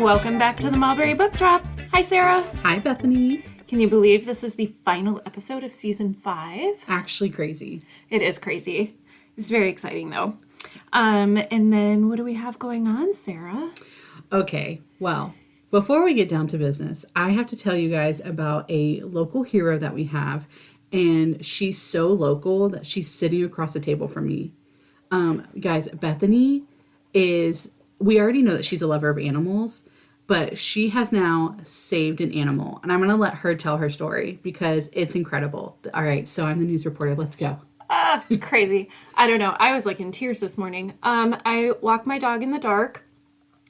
Welcome back to the Mulberry Book Drop. Hi, Sarah. Hi, Bethany. Can you believe this is the final episode of season 5? Actually crazy. It is crazy. It's very exciting, though. And then what do we have going on, Sarah? Okay, well, before we get down to business, I have to tell you guys about a local hero that we have. And she's so local that she's sitting across the table from me. Guys, Bethany we already know that she's a lover of animals, but she has now saved an animal. And I'm going to let her tell her story because it's incredible. All right, so I'm the news reporter. Let's go. Crazy. I don't know. I was like in tears this morning. I walk my dog in the dark.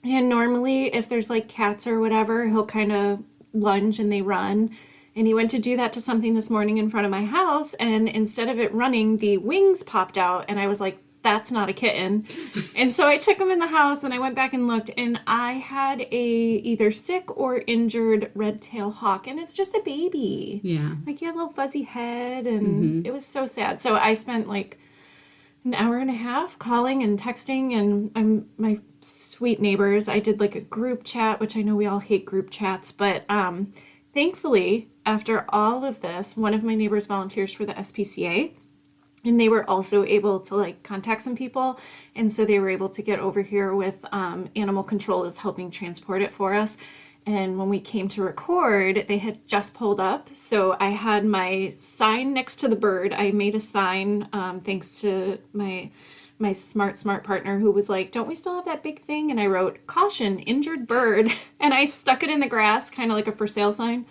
And normally if there's like cats or whatever, he'll kind of lunge and they run. And he went to do that to something this morning in front of my house. And instead of it running, the wings popped out. And I was like, that's not a kitten. And so I took him in the house and I went back and looked. And I had a either sick or injured red-tailed hawk. And it's just a baby. Yeah. Like he had a little fuzzy head. And it was so sad. So I spent like an hour and a half calling and texting. And my sweet neighbors, I did like a group chat, which I know we all hate group chats. But thankfully, after all of this, one of my neighbors volunteers for the SPCA, and they were also able to like contact some people, and so they were able to get over here with animal control is helping transport it for us. And when we came to record, they had just pulled up, so I had my sign next to the bird. I made a sign thanks to my smart partner who was like, don't we still have that big thing? And I wrote, caution, injured bird. And I stuck it in the grass, kind of like a for sale sign.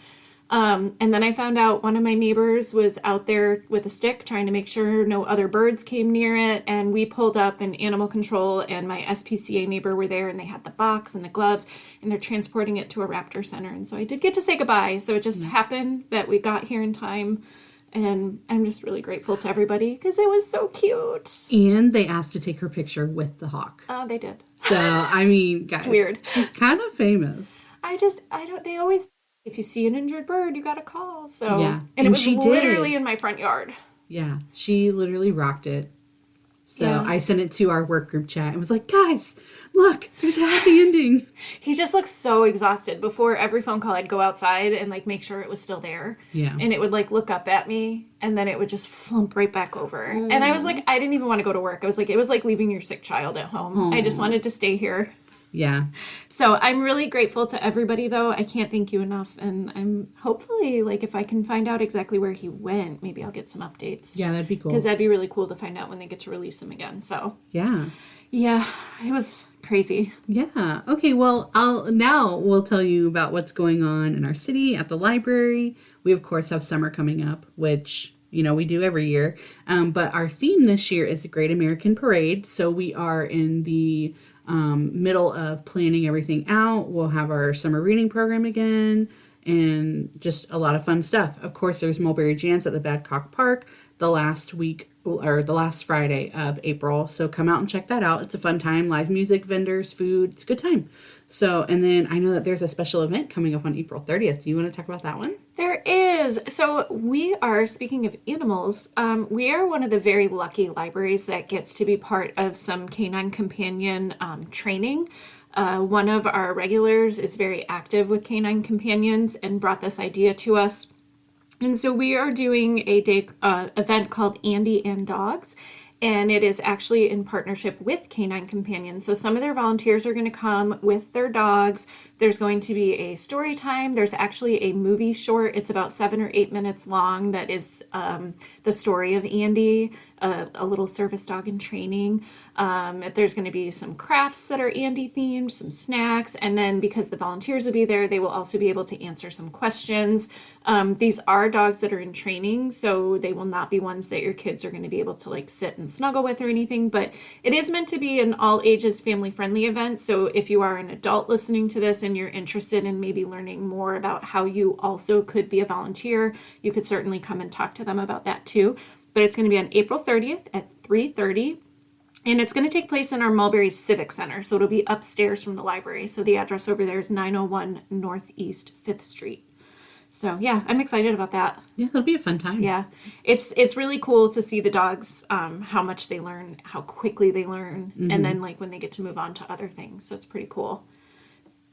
And then I found out one of my neighbors was out there with a stick trying to make sure no other birds came near it. And we pulled up, and animal control and my SPCA neighbor were there, and they had the box and the gloves, and they're transporting it to a raptor center. And so I did get to say goodbye. So it just happened that we got here in time. And I'm just really grateful to everybody because it was so cute. And they asked to take her picture with the hawk. Oh, they did. So, I mean, guys. It's weird. She's kind of famous. They always, if you see an injured bird, you got to call. So, yeah. And it was literally in my front yard. Yeah. She literally rocked it. So yeah. I sent it to our work group chat and was like, guys, look, there's a happy ending. He just looks so exhausted. Before every phone call, I'd go outside and like make sure it was still there. Yeah. And it would like look up at me, and then it would just flump right back over. And I was like, I didn't even want to go to work. I was like, it was like leaving your sick child at home. I just wanted to stay here. Yeah. So I'm really grateful to everybody, though. I can't thank you enough. And I'm hopefully, like, if I can find out exactly where he went, maybe I'll get some updates. Yeah, that'd be cool. Because that'd be really cool to find out when they get to release him again. So yeah, it was crazy. Yeah. Okay. Well, we'll tell you about what's going on in our city at the library. We of course have summer coming up, which we do every year. But our theme this year is the Great American Parade. So we are in the middle of planning everything out. We'll have our summer reading program again and just a lot of fun stuff. Of course, there's Mulberry Jams at the Badcock Park the last Friday of April. So come out and check that out. It's a fun time. Live music, vendors, food. It's a good time. So, and then I know that there's a special event coming up on April 30th. Do you want to talk about that one? There is. So we are, speaking of animals, we are one of the very lucky libraries that gets to be part of some canine companion training. One of our regulars is very active with canine companions and brought this idea to us. And so we are doing a day event called Andy and Dogs. And it is actually in partnership with Canine Companions. So some of their volunteers are going to come with their dogs. There's going to be a story time. There's actually a movie short. It's about 7 or 8 minutes long. That is the story of Andy, a little service dog in training. There's going to be some crafts that are Andy themed, some snacks. And then because the volunteers will be there, they will also be able to answer some questions. These are dogs that are in training, so they will not be ones that your kids are going to be able to like sit and snuggle with or anything. But it is meant to be an all ages family friendly event. So if you are an adult listening to this and you're interested in maybe learning more about how you also could be a volunteer, you could certainly come and talk to them about that too. But it's going to be on April 30th at 3:30. And it's going to take place in our Mulberry Civic Center. So it'll be upstairs from the library. So the address over there is 901 Northeast 5th Street. So yeah, I'm excited about that. Yeah, that'll be a fun time. Yeah, it's really cool to see the dogs, how much they learn, how quickly they learn, and then like when they get to move on to other things. So it's pretty cool.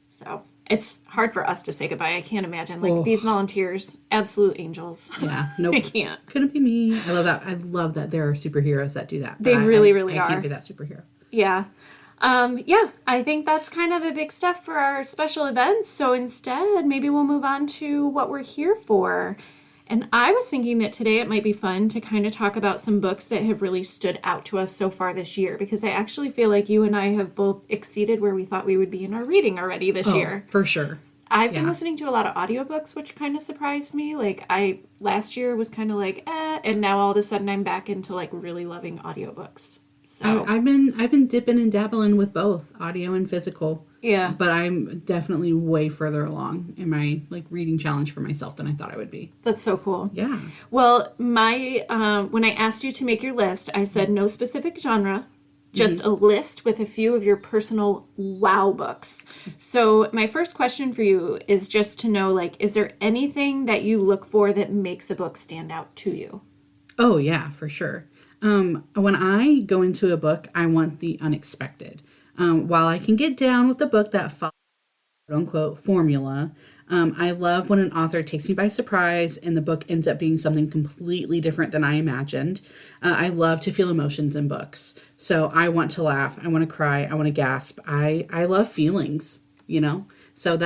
So it's hard for us to say goodbye. I can't imagine like these volunteers, absolute angels. Yeah, nope. I can't. Couldn't be me. I love that. I love that there are superheroes that do that. They really are. I can't be that superhero. Yeah. Yeah, I think that's kind of the big stuff for our special events. So instead, maybe we'll move on to what we're here for. And I was thinking that today it might be fun to kind of talk about some books that have really stood out to us so far this year, because I actually feel like you and I have both exceeded where we thought we would be in our reading already this year. For sure. I've been listening to a lot of audiobooks, which kind of surprised me. Like last year was kind of like, and now all of a sudden I'm back into like really loving audiobooks. So I've been dipping and dabbling with both audio and physical. Yeah. But I'm definitely way further along in my like reading challenge for myself than I thought I would be. That's so cool. Yeah. Well, my when I asked you to make your list, I said no specific genre, just a list with a few of your personal wow books. So my first question for you is just to know, like, is there anything that you look for that makes a book stand out to you? Oh yeah, for sure. When I go into a book, I want the unexpected. While I can get down with the book that follows quote unquote formula, I love when an author takes me by surprise and the book ends up being something completely different than I imagined. I love to feel emotions in books. So I want to laugh. I want to cry. I want to gasp. I love feelings, you know? So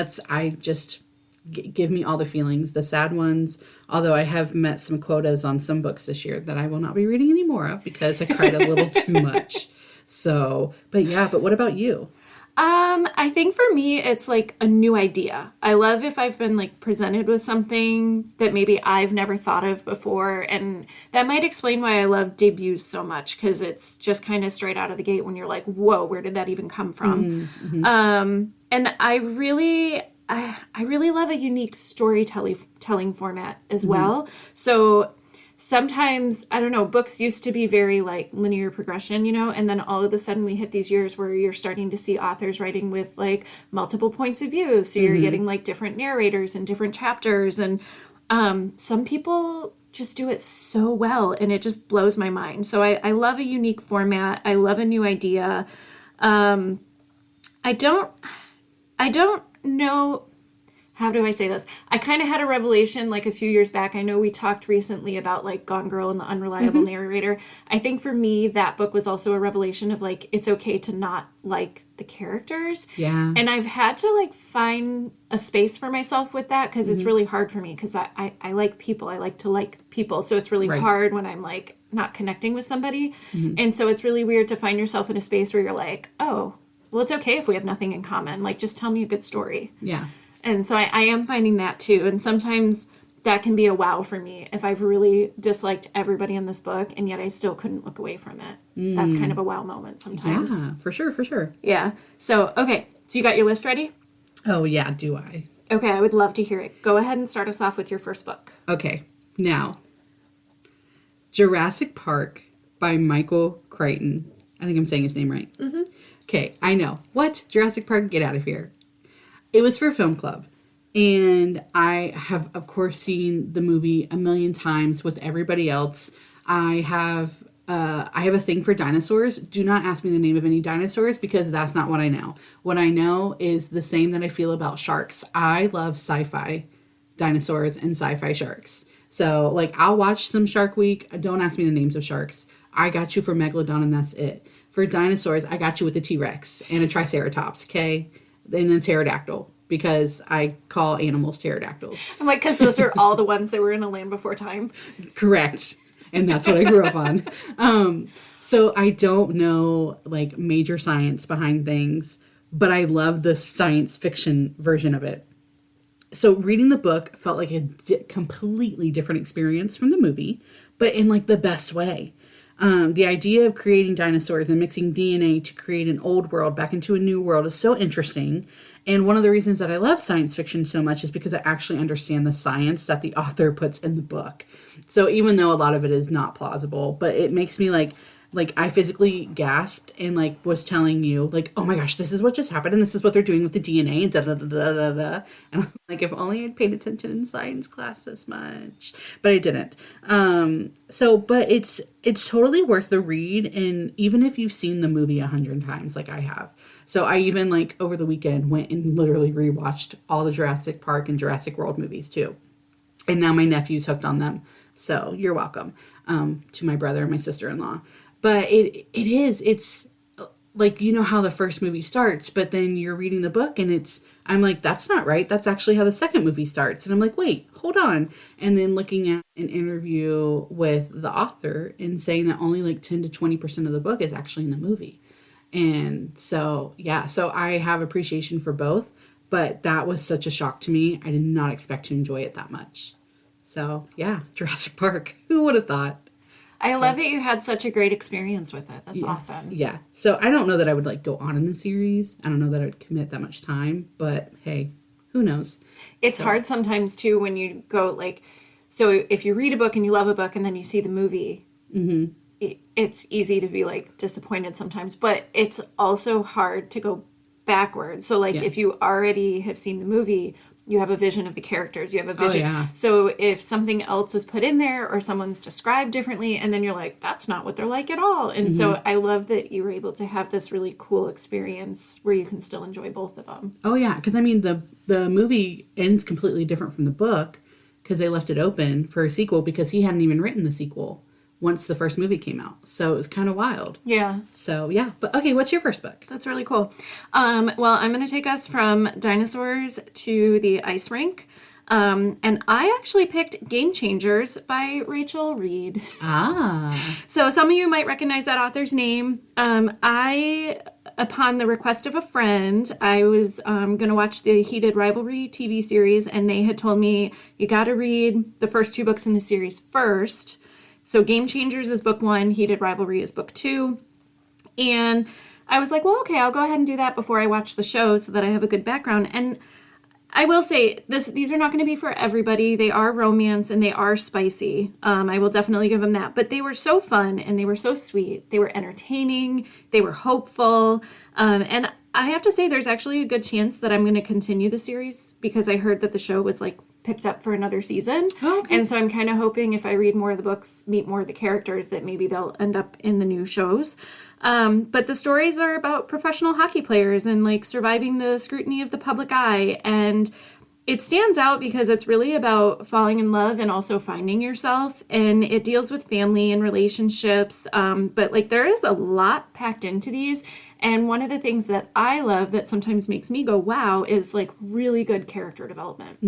give me all the feelings, the sad ones. Although I have met some quotas on some books this year that I will not be reading any more of because I cried a little too much. So, but what about you? I think for me, it's like a new idea. I love if I've been like presented with something that maybe I've never thought of before. And that might explain why I love debuts so much, because it's just kind of straight out of the gate when you're like, whoa, where did that even come from? And I really love a unique storytelling format as well. So sometimes, I don't know, books used to be very like linear progression, you know, and then all of a sudden we hit these years where you're starting to see authors writing with like multiple points of view. So you're getting like different narrators and different chapters. And some people just do it so well, and it just blows my mind. So I love a unique format. I love a new idea. I don't know. How do I say this? I kind of had a revelation like a few years back. I know we talked recently about like Gone Girl and the Unreliable Narrator. I think for me, that book was also a revelation of like, it's okay to not like the characters. Yeah. And I've had to like find a space for myself with that, because it's really hard for me, because I like people. I like to like people. So it's really hard when I'm like not connecting with somebody. And so it's really weird to find yourself in a space where you're like, oh, well, it's okay if we have nothing in common. Like, just tell me a good story. Yeah. And so I am finding that too. And sometimes that can be a wow for me if I've really disliked everybody in this book and yet I still couldn't look away from it. That's kind of a wow moment sometimes. Yeah, for sure, for sure. Yeah. So, okay. So you got your list ready? Oh, yeah, do I? Okay, I would love to hear it. Go ahead and start us off with your first book. Okay. Now, Jurassic Park by Michael Crichton. I think I'm saying his name right. Okay, I know. What? Jurassic Park? Get out of here. It was for film club, and I have, of course, seen the movie a million times with everybody else. I have a thing for dinosaurs. Do not ask me the name of any dinosaurs, because that's not what I know. What I know is the same that I feel about sharks. I love sci-fi dinosaurs and sci-fi sharks. So, like, I'll watch some Shark Week. Don't ask me the names of sharks. I got you for Megalodon, and that's it. For dinosaurs, I got you with a T-Rex and a Triceratops, okay? And a pterodactyl, because I call animals pterodactyls. I'm like, because those are all the ones that were in A Land Before Time. Correct. And that's what I grew up on. So I don't know, like, major science behind things, but I love the science fiction version of it. So reading the book felt like a completely different experience from the movie, but in, like, the best way. The idea of creating dinosaurs and mixing DNA to create an old world back into a new world is so interesting. And one of the reasons that I love science fiction so much is because I actually understand the science that the author puts in the book. So even though a lot of it is not plausible, but it makes me like, like I physically gasped and like was telling you like, oh my gosh, this is what just happened and this is what they're doing with the DNA and da da da da da da. And I'm like, if only I'd paid attention in science class this much, but I didn't. But it's totally worth the read, and even if you've seen the movie 100 times, like I have. So I even like over the weekend went and literally rewatched all the Jurassic Park and Jurassic World movies too, and now my nephew's hooked on them. So you're welcome to my brother and my sister-in-law. But it's like, you know how the first movie starts, but then you're reading the book and I'm like, that's not right. That's actually how the second movie starts. And I'm like, wait, hold on. And then looking at an interview with the author and saying that only like 10 to 20% of the book is actually in the movie. And so, yeah, so I have appreciation for both, but that was such a shock to me. I did not expect to enjoy it that much. So, yeah, Jurassic Park. Who would have thought? I love that you had such a great experience with it. That's Yeah. awesome. Yeah. So I don't know that I would like go on in the series. I don't know that I would commit that much time, but hey, who knows? It's hard sometimes too when you go like, so if you read a book and you love a book and then you see the movie, it's easy to be like disappointed sometimes, but it's also hard to go backwards. So like if you already have seen the movie, you have a vision of the characters. You have a vision. Oh, yeah. So if something else is put in there or someone's described differently, and then you're like, that's not what they're like at all. And so I love that you were able to have this really cool experience where you can still enjoy both of them. Oh, yeah. Because, I mean, the movie ends completely different from the book because they left it open for a sequel because he hadn't even written the sequel once the first movie came out. So it was kind of wild. Yeah. So, yeah. But, okay, what's your first book? That's really cool. Well, I'm going to take us from dinosaurs to the ice rink. And I actually picked Game Changers by Rachel Reid. Ah. So some of you might recognize that author's name. Upon the request of a friend, I was going to watch the Heated Rivalry TV series, and they had told me, you got to read the first 2 books in the series first. So Game Changers is book 1, Heated Rivalry is book 2. And I was like, well, okay, I'll go ahead and do that before I watch the show so that I have a good background. And I will say, these are not going to be for everybody. They are romance and they are spicy. I will definitely give them that. But they were so fun and they were so sweet. They were entertaining. They were hopeful. And I have to say, there's actually a good chance that I'm going to continue the series because I heard that the show was like picked up for another season. Oh, okay. And so I'm kind of hoping if I read more of the books, meet more of the characters, that maybe they'll end up in the new shows. But the stories are about professional hockey players and like surviving the scrutiny of the public eye. And it stands out because it's really about falling in love and also finding yourself. And it deals with family and relationships. But like there is a lot packed into these. And one of the things that I love that sometimes makes me go, wow, is like really good character development.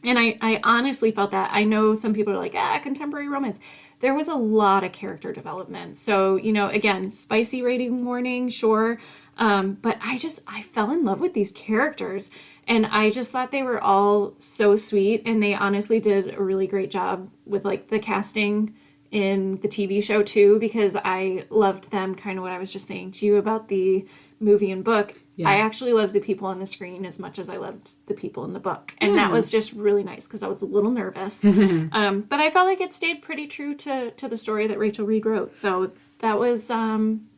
And I honestly felt that. I know some people are like, contemporary romance. There was a lot of character development. So, you know, again, spicy rating warning, sure. But I fell in love with these characters. And I just thought they were all so sweet. And they honestly did a really great job with like the casting in the TV show too, because I loved them, kind of what I was just saying to you about the movie and book. Yeah. I actually loved the people on the screen as much as I loved the people in the book. And that was just really nice because I was a little nervous. But I felt like it stayed pretty true to the story that Rachel Reid wrote. So that was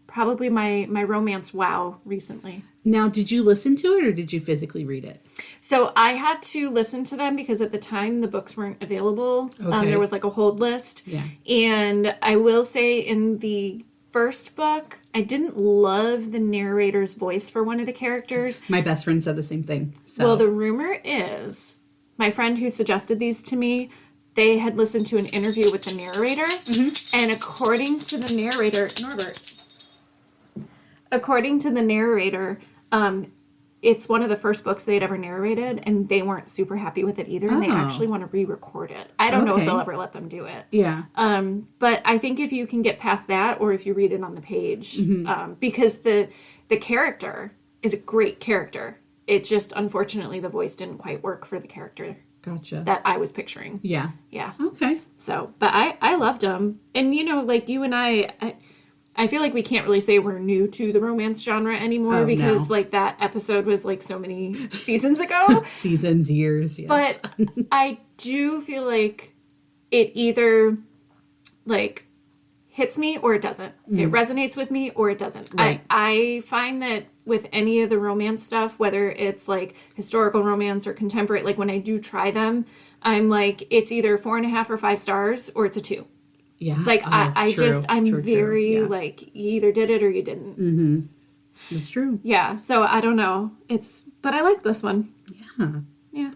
probably my romance wow recently. Now, did you listen to it or did you physically read it? So I had to listen to them because at the time the books weren't available. Okay. There was like a hold list. Yeah. And I will say in the first book, I didn't love the narrator's voice for one of the characters. My best friend said the same thing. So. Well, the rumor is, my friend who suggested these to me, they had listened to an interview with the narrator. Mm-hmm. And according to the narrator, it's one of the first books they'd ever narrated, and they weren't super happy with it either, and they actually want to re-record it. I don't know if they'll ever let them do it. Yeah. But I think if you can get past that, or if you read it on the page, because the character is a great character. It just, unfortunately, the voice didn't quite work for the character. Gotcha. That I was picturing. Yeah. Yeah. Okay. So, but I loved them. And, you know, like you and I feel like we can't really say we're new to the romance genre anymore because like that episode was like so many seasons ago. Seasons, years, yes. But I do feel like it either like hits me or it doesn't. It resonates with me or it doesn't. Right. I find that with any of the romance stuff, whether it's like historical romance or contemporary, like when I do try them, I'm like, it's either 4.5 or 5 stars or it's a 2. Yeah. Like True. I'm very Yeah. like, you either did it or you didn't. That's true. Yeah. So I don't know. But I like this one. Yeah. Yeah.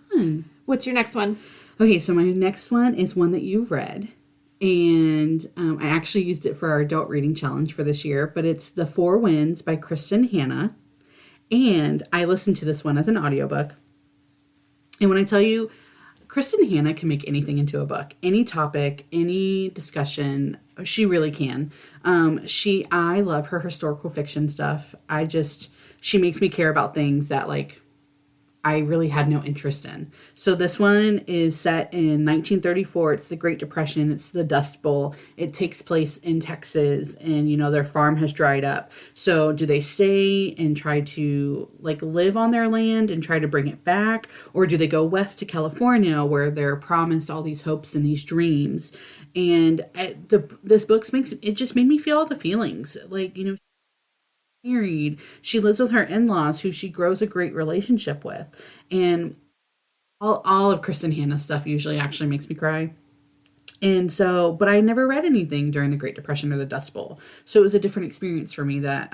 What's your next one? Okay, so my next one is one that you've read. And I actually used it for our adult reading challenge for this year, but it's The Four Winds by Kristin Hannah. And I listened to this one as an audiobook. And when I tell you, Kristin Hannah can make anything into a book. Any topic, any discussion, she really can. I love her historical fiction stuff. She makes me care about things that like I really had no interest in. So this one is set in 1934. It's the Great Depression. It's the Dust Bowl. It takes place in Texas, and their farm has dried up. So do they stay and try to like live on their land and try to bring it back, or do they go west to California where they're promised all these hopes and these dreams? And this book just made me feel all the feelings. Like married. She lives with her in-laws who she grows a great relationship with. And all of Kristin Hannah's stuff usually actually makes me cry. And so, but I never read anything during the Great Depression or the Dust Bowl. So it was a different experience for me that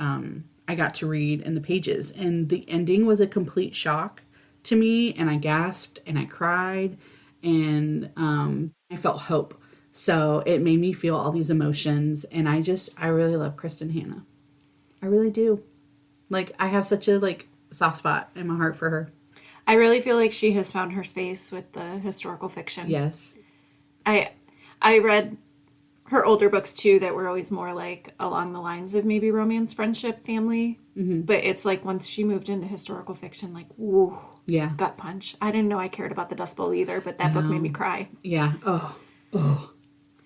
I got to read in the pages. And the ending was a complete shock to me. And I gasped and I cried and I felt hope. So it made me feel all these emotions. And I really love Kristin Hannah. I really do. Like, I have such a, soft spot in my heart for her. I really feel like she has found her space with the historical fiction. Yes. I read her older books, too, that were always more, along the lines of maybe romance, friendship, family. Mm-hmm. But it's once she moved into historical fiction, woo. Yeah. Gut punch. I didn't know I cared about the Dust Bowl either, but that book made me cry. Yeah. Oh.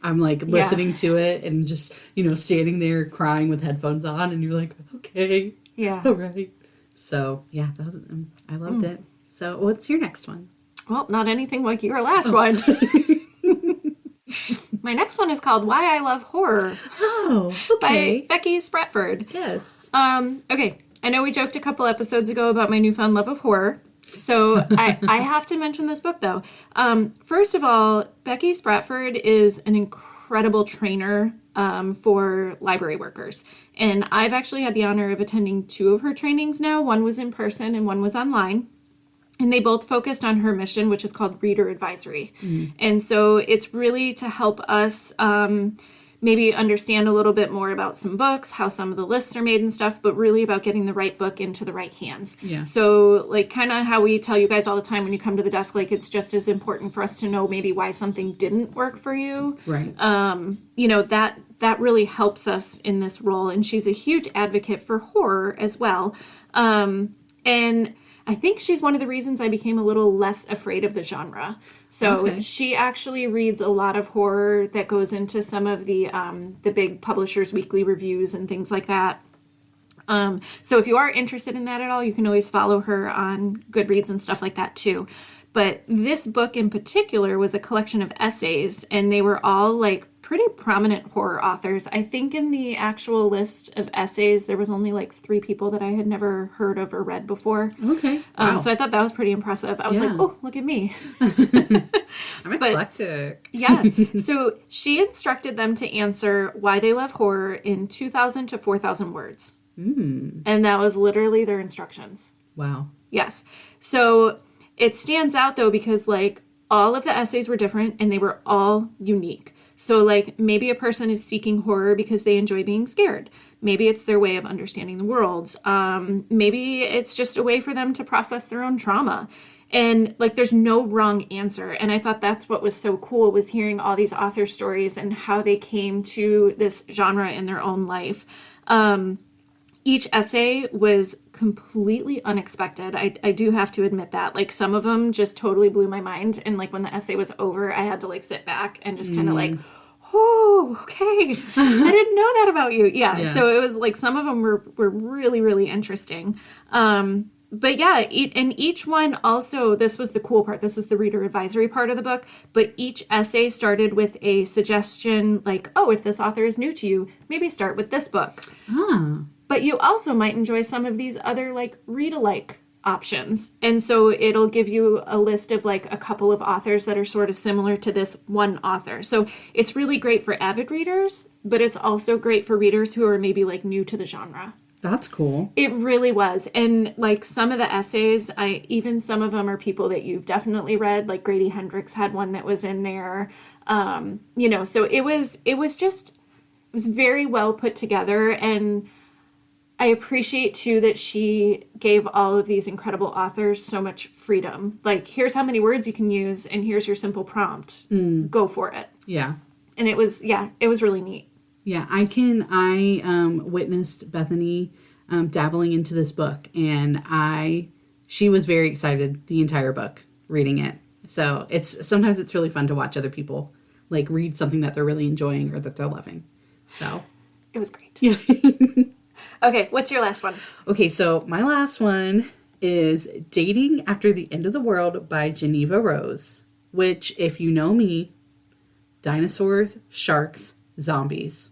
I'm listening to it and just, standing there crying with headphones on, and you're like, okay. Yeah. All right. So, yeah, I loved it. So, what's your next one? Well, not anything like your last one. My next one is called Why I Love Horror. Oh, okay. By Becky Spratford. Yes. Okay. I know we joked a couple episodes ago about my newfound love of horror. So I have to mention this book, though. First of all, Becky Spratford is an incredible trainer for library workers. And I've actually had the honor of attending 2 of her trainings now. One was in person and one was online. And they both focused on her mission, which is called Reader Advisory. Mm-hmm. And so it's really to help us maybe understand a little bit more about some books, how some of the lists are made and stuff, but really about getting the right book into the right hands. Yeah. So kind of how we tell you guys all the time when you come to the desk, it's just as important for us to know maybe why something didn't work for you. Right. That really helps us in this role. And she's a huge advocate for horror as well. And I think she's one of the reasons I became a little less afraid of the genre. So She actually reads a lot of horror that goes into some of the big publishers' weekly reviews and things like that. So if you are interested in that at all, you can always follow her on Goodreads and stuff like that too. But this book in particular was a collection of essays, and they were all pretty prominent horror authors. I think in the actual list of essays, there was only 3 people that I had never heard of or read before. Okay. Wow. So I thought that was pretty impressive. I was oh, look at me. I'm eclectic. Yeah. So she instructed them to answer why they love horror in 2,000 to 4,000 words. Mm. And that was literally their instructions. Wow. Yes. So it stands out, though, because all of the essays were different and they were all unique. So, maybe a person is seeking horror because they enjoy being scared. Maybe it's their way of understanding the world. Maybe it's just a way for them to process their own trauma. And, there's no wrong answer. And I thought that's what was so cool, was hearing all these author stories and how they came to this genre in their own life. Each essay was completely unexpected. I do have to admit that. Some of them just totally blew my mind. And when the essay was over, I had to sit back and just kind of oh, okay. I didn't know that about you. Yeah. So it was some of them were really, really interesting. But yeah, and each one also, this was the cool part. This is the reader advisory part of the book. But each essay started with a suggestion like, oh, if this author is new to you, maybe start with this book. But you also might enjoy some of these other like read-alike options. And so it'll give you a list of like a couple of authors that are sort of similar to this one author. So it's really great for avid readers, but it's also great for readers who are maybe like new to the genre. That's cool. It really was. And like some of the essays, even some of them are people that you've definitely read, like Grady Hendrix had one that was in there. So it was very well put together. And I appreciate too that she gave all of these incredible authors so much freedom. Like, here's how many words you can use and here's your simple prompt. Go for it. Yeah. And it was really neat. Yeah, I witnessed Bethany dabbling into this book, and she was very excited the entire book reading it. So sometimes it's really fun to watch other people like read something that they're really enjoying or that they're loving. So it was great. Yeah. Okay, what's your last one? Okay, so my last one is Dating After the End of the World by Jenova Rose, which, if you know me, dinosaurs, sharks, zombies.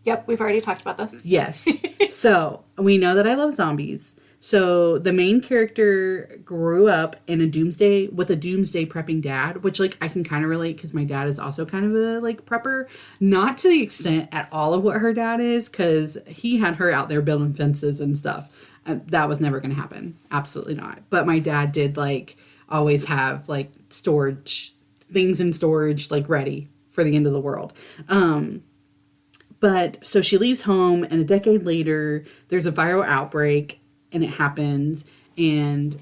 Yep, we've already talked about this. Yes. So we know that I love zombies. So the main character grew up in a doomsday prepping dad, which like I can kind of relate because my dad is also kind of a like prepper, not to the extent at all of what her dad is, because he had her out there building fences and stuff. That was never going to happen. Absolutely not. But my dad did like always have like things in storage like ready for the end of the world. But so she leaves home, and a decade later, there's a viral outbreak, and it happens, and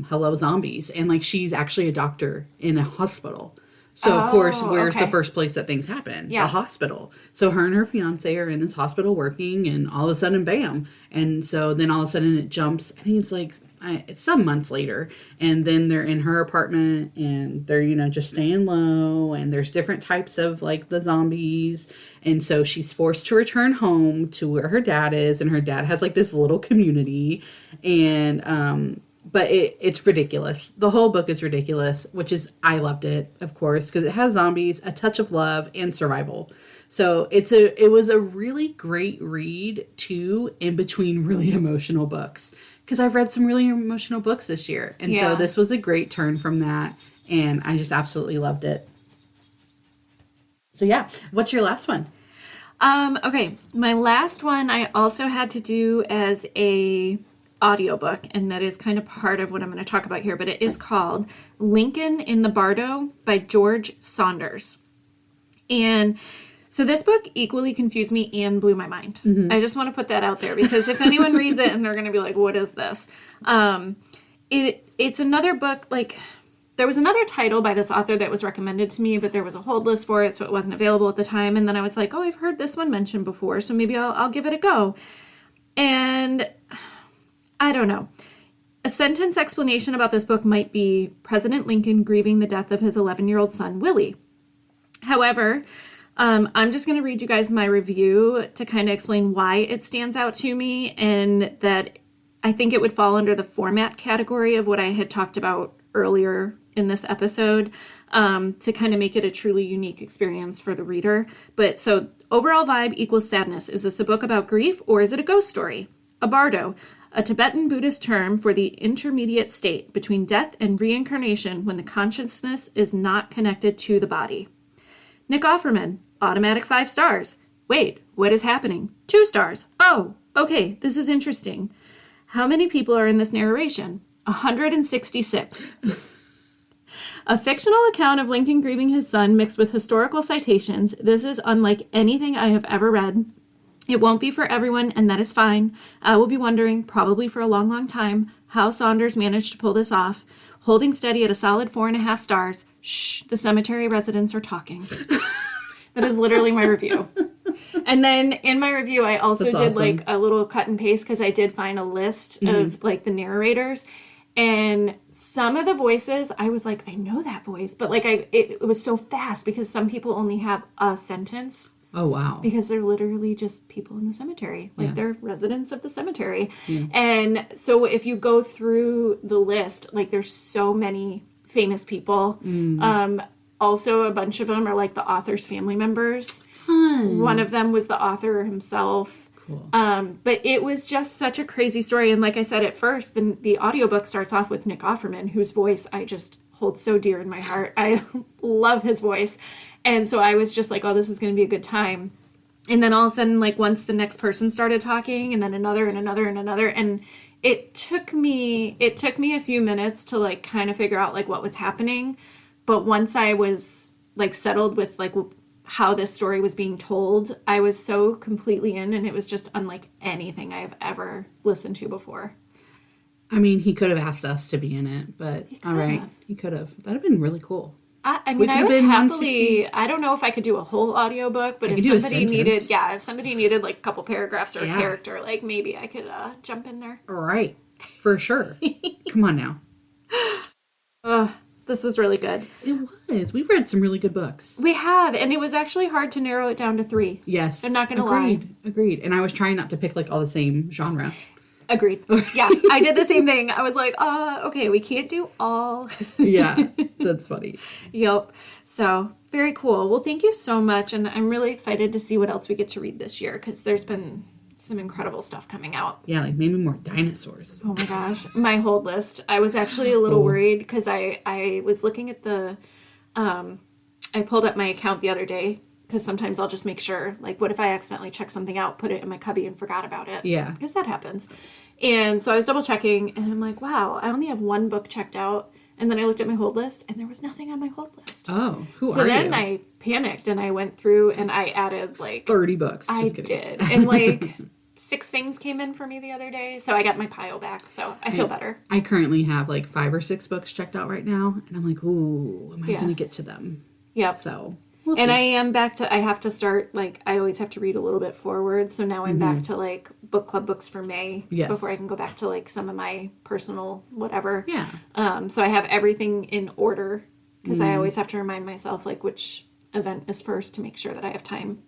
hello, zombies. And like she's actually a doctor in a hospital. So, of course, where's the first place that things happen? Yeah. The hospital. So her and her fiance are in this hospital working, and all of a sudden, bam. And so then all of a sudden it jumps. I think it's like it's some months later. And then they're in her apartment, and they're, just staying low. And there's different types of like the zombies. And so she's forced to return home to where her dad is. And her dad has like this little community. And, but it's ridiculous. The whole book is ridiculous, I loved it, of course, because it has zombies, a touch of love, and survival. So it was a really great read, too, in between really emotional books. Because I've read some really emotional books this year. And so this was a great turn from that. And I just absolutely loved it. So yeah, what's your last one? Okay, my last one I also had to do as a audiobook, and that is kind of part of what I'm going to talk about here, but it is called Lincoln in the Bardo by George Saunders. And so this book equally confused me and blew my mind. Mm-hmm. I just want to put that out there because if anyone reads it and they're going to be like, what is this? It's another book, like there was another title by this author that was recommended to me, but there was a hold list for it, so it wasn't available at the time. And then I was like, oh, I've heard this one mentioned before, so maybe I'll give it a go. And I don't know. A sentence explanation about this book might be President Lincoln grieving the death of his 11-year-old son, Willie. However, I'm just going to read you guys my review to kind of explain why it stands out to me, and that I think it would fall under the format category of what I had talked about earlier in this episode, to kind of make it a truly unique experience for the reader. But so overall vibe equals sadness. Is this a book about grief, or is it a ghost story? A bardo, a Tibetan Buddhist term for the intermediate state between death and reincarnation when the consciousness is not connected to the body. Nick Offerman, automatic 5 stars. Wait, what is happening? 2 stars. Oh, okay, this is interesting. How many people are in this narration? 166. A fictional account of Lincoln grieving his son mixed with historical citations. This is unlike anything I have ever read. It won't be for everyone, and that is fine. I will be wondering, probably for a long, long time, how Saunders managed to pull this off. Holding steady at a solid 4.5 stars. Shh, the cemetery residents are talking. That is literally my review. And then in my review, I also did awesome. Like a little cut and paste because I did find a list of like the narrators. And some of the voices, I was like, I know that voice. But like it was so fast because some people only have a sentence. Oh, wow. Because they're literally just people in the cemetery. Like, they're residents of the cemetery. Yeah. And so if you go through the list, like, there's so many famous people. Also, a bunch of them are, like, the author's family members. Fun. One of them was the author himself. Cool. But it was just such a crazy story. And like I said at first, the audiobook starts off with Nick Offerman, whose voice I just hold so dear in my heart. I love his voice. And so I was just like, oh, this is going to be a good time. And then all of a sudden, like, once the next person started talking, and then another and another and another, and it took me a few minutes to, like, kind of figure out, like, what was happening. But once I was, like, settled with, like, how this story was being told, I was so completely in, and it was just unlike anything I have ever listened to before. I mean, he could have asked us to be in it, but all right, he could have. That'd have been really cool. I mean, I would happily, I don't know if I could do a whole audiobook, but if somebody needed like a couple paragraphs or a character, like, maybe I could jump in there. All right, for sure. Come on now. This was really good. It was. We've read some really good books. We have, and it was actually hard to narrow it down to 3. Yes. I'm not going to lie. Agreed. And I was trying not to pick, like, all the same genre. Agreed. Yeah, I did the same thing. I was like, okay, we can't do all. Yeah, that's funny. Yep. So, very cool. Well, thank you so much, and I'm really excited to see what else we get to read this year, because there's been some incredible stuff coming out. Yeah, like maybe more dinosaurs. Oh my gosh. My hold list. I was actually a little worried, because I was looking at the, I pulled up my account the other day, because sometimes I'll just make sure, like, what if I accidentally check something out, put it in my cubby, and forgot about it? Yeah. Because that happens. And so I was double checking, and I'm like, wow, I only have 1 book checked out. And then I looked at my hold list, and there was nothing on my hold list. Oh, who are you? So then I panicked, and I went through, and I added, like... 30 books. I did. And, like, 6 things came in for me the other day, so I got my pile back, so I feel better. I currently have, like, 5 or 6 books checked out right now, and I'm like, ooh, am I going to get to them? Yep. So... And I am back to, I have to start, like, I always have to read a little bit forward. So now I'm back to, like, book club books for May. Yes. Before I can go back to, like, some of my personal whatever. Yeah. So I have everything in order, because I always have to remind myself, like, which event is first to make sure that I have time.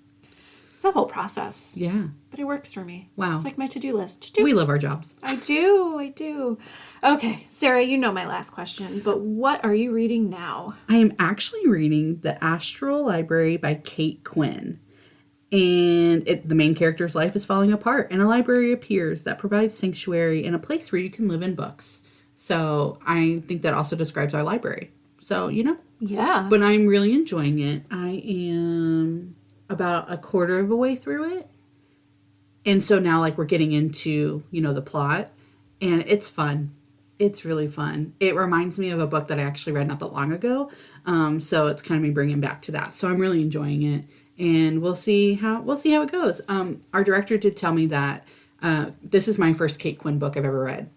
It's a whole process. Yeah. But it works for me. Wow. It's like my to-do list. We love our jobs. I do. Okay, Sarah, you know my last question, but what are you reading now? I am actually reading The Astral Library by Quinn. And the main character's life is falling apart, and a library appears that provides sanctuary and a place where you can live in books. So I think that also describes our library. So, you know. Yeah. But I'm really enjoying it. I am about a quarter of a way through it. And so now, like, we're getting into, you know, the plot. And it's fun. It's really fun. It reminds me of a book that I actually read not that long ago. So it's kind of me bringing back to that. So I'm really enjoying it. And we'll see how it goes. Our director did tell me that this is my first Kate Quinn book I've ever read.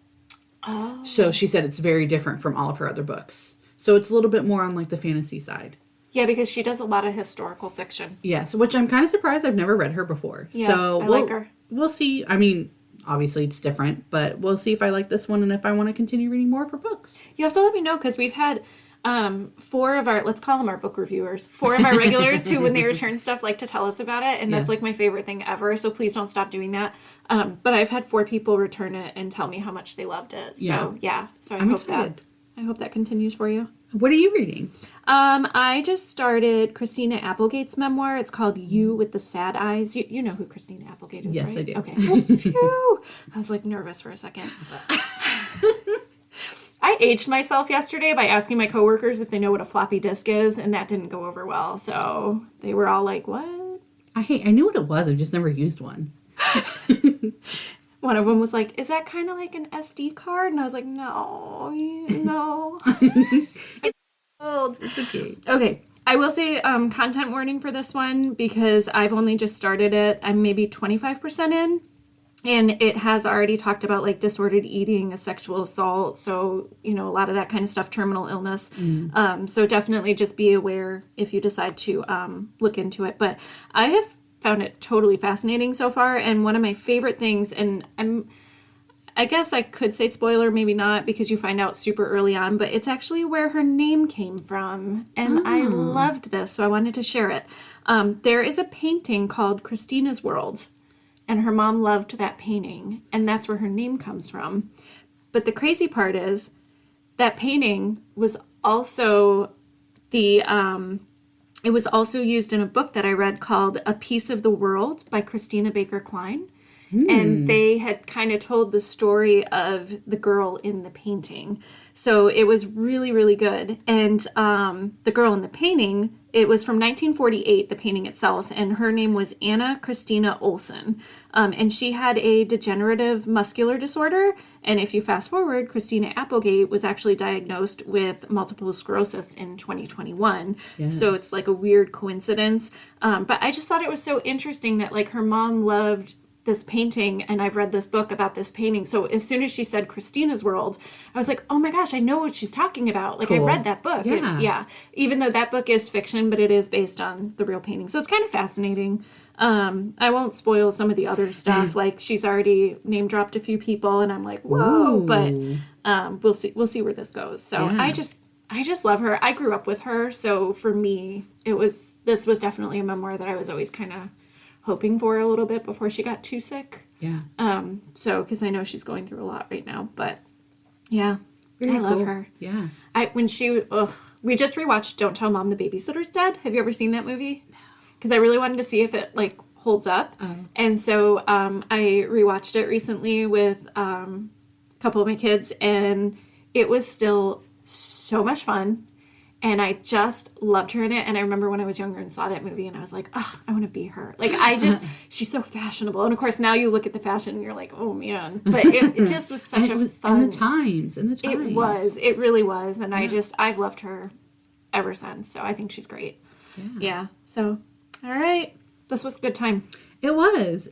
Oh. So she said it's very different from all of her other books. So it's a little bit more on, like, the fantasy side. Yeah, because she does a lot of historical fiction. Yes, which I'm kind of surprised I've never read her before. Yeah, so I like her. We'll see. I mean, obviously it's different, but we'll see if I like this one and if I want to continue reading more of her books. You have to let me know, because we've had 4 of our, let's call them our book reviewers, 4 of our regulars who, when they return stuff, like to tell us about it, and that's, like, my favorite thing ever, so please don't stop doing that. But I've had 4 people return it and tell me how much they loved it. So, yeah. So I'm excited. I hope that continues for you. What are you reading? I just started Christina Applegate's memoir. It's called You with the Sad Eyes. You know who Christina Applegate is, yes, right? I do. Okay. Well, phew. I was, like, nervous for a second. I aged myself yesterday by asking my coworkers if they know what a floppy disk is, and that didn't go over well. So they were all like, what? I knew what it was. I've just never used one. One of them was like, is that kind of like an SD card? And I was like, no. It's old. It's okay. Okay. I will say content warning for this one, because I've only just started it. I'm maybe 25% in. And it has already talked about, like, disordered eating, a sexual assault. So, you know, a lot of that kind of stuff, terminal illness. So definitely just be aware if you decide to look into it. But I have found it totally fascinating so far. And one of my favorite things, and I guess I could say spoiler, maybe not, because you find out super early on, but it's actually where her name came from. And I loved this, so I wanted to share it. There is a painting called Christina's World, and her mom loved that painting, and that's where her name comes from. But the crazy part is that painting was also it was also used in a book that I read called A Piece of the World by Christina Baker Kline. And they had kind of told the story of the girl in the painting. So it was really, really good. And the girl in the painting, it was from 1948, the painting itself, and her name was Anna Christina Olsen. And she had a degenerative muscular disorder. And if you fast forward, Christina Applegate was actually diagnosed with multiple sclerosis in 2021. Yes. So it's like a weird coincidence. But I just thought it was so interesting that like her mom loved this painting, and I've read this book about this painting. So as soon as she said Christina's World, I was like, oh my gosh, I know what she's talking about. Like, cool. I read that book. Yeah. Even though that book is fiction, but it is based on the real painting. So it's kind of fascinating. I won't spoil some of the other stuff. Like, she's already name dropped a few people, and I'm like, whoa. Ooh. But we'll see where this goes. So yeah. I just love her. I grew up with her. So for me, this was definitely a memoir that I was always kind of hoping for a little bit before she got too sick. Yeah. So, because I know she's going through a lot right now, but yeah, I love her. Yeah. We just rewatched Don't Tell Mom the Babysitter's Dead. Have you ever seen that movie? No. Because I really wanted to see if it like holds up. Oh. And so I rewatched it recently with a couple of my kids, and it was still so much fun. And I just loved her in it. And I remember when I was younger and saw that movie, and I was like, oh, I want to be her. Like, she's so fashionable. And of course, now you look at the fashion and you're like, oh man. But it just was such a fun. And the times. It really was. And I've loved her ever since. So I think she's great. Yeah. So, all right. This was a good time. It was.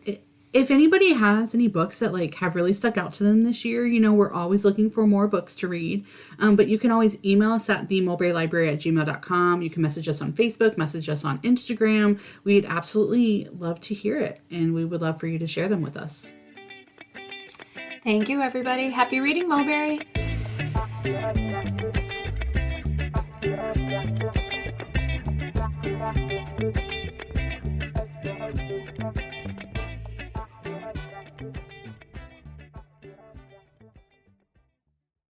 If anybody has any books that like have really stuck out to them this year, we're always looking for more books to read. But you can always email us at themulberrylibrary@gmail.com. You can message us on Facebook, message us on Instagram. We'd absolutely love to hear it, and we would love for you to share them with us. Thank you, everybody. Happy reading, Mulberry.